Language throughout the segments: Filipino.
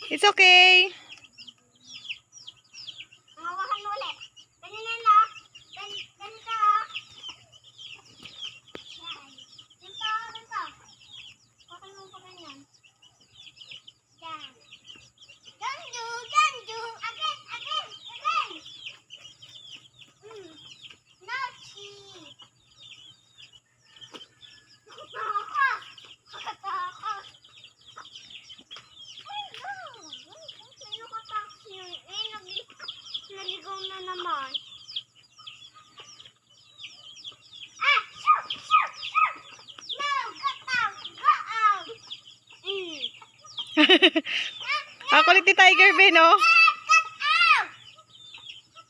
It's okay. Hawakan mo ulit. Ganyan na. Ganito. Yan. Ganito. Hawakan mo pa ganyan. Yan. Gandu. Again. Naughty. Nakatakas. Naligaw na naman. Shoot! No! Go out! Ang kulit ni Tiger, Ben, oh.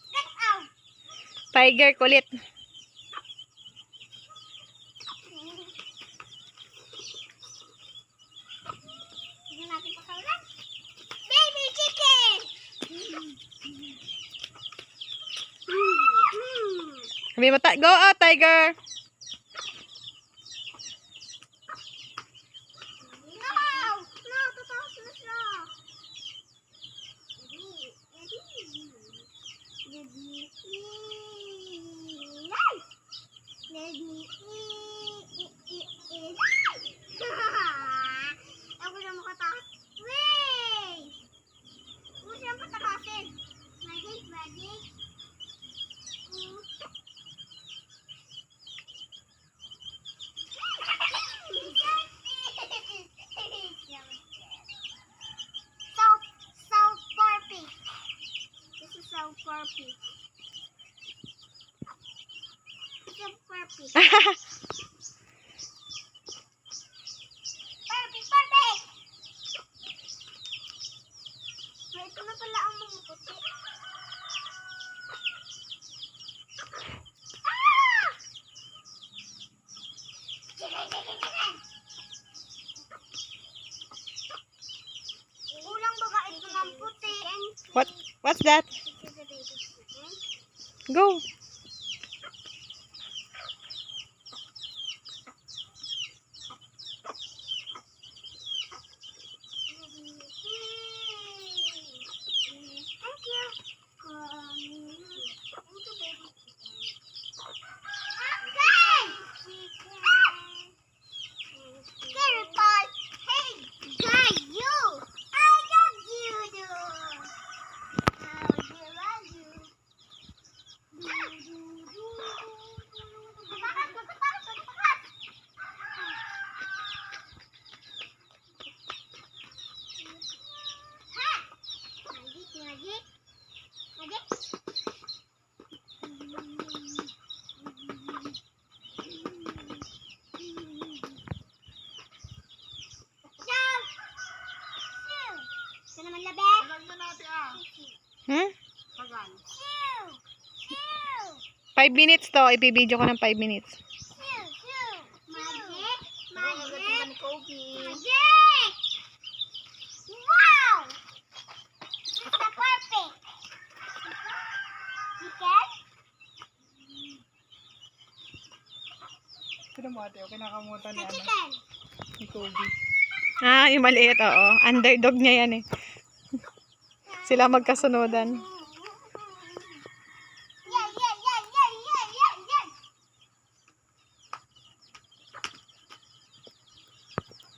Get out! Tiger, kulit. Hindi natin pakawalan. Baby chicken! Sabi mo, go out, Tiger. No, tataas na siya. Ako na makatakas. Wait! Huwag siyang patakasin. Magic. So Barbie. This is so Barbie. So Barbie. Barbie. Ito na pala ang mga puti. Ulang baga ito ng puti. What's that? Go. Thank you. Carrot. Hey, guy, you. I love you, dude. I love you. Magpakas. Ha! Magic. Jump! Ito naman labi. Tagal na natin ah. Hmm? Tagal. 5 minutes to. Ipibideo ko ng 5 minutes. Magaling ni Kobe. Magic! Wow! This is the perfect. Chicken? Sino mo ate? Kinakamutan The ni ano? chicken. Ni Kobe. Ah, yung maliit, oo. Underdog niya yan, eh. Sila magkasunodan.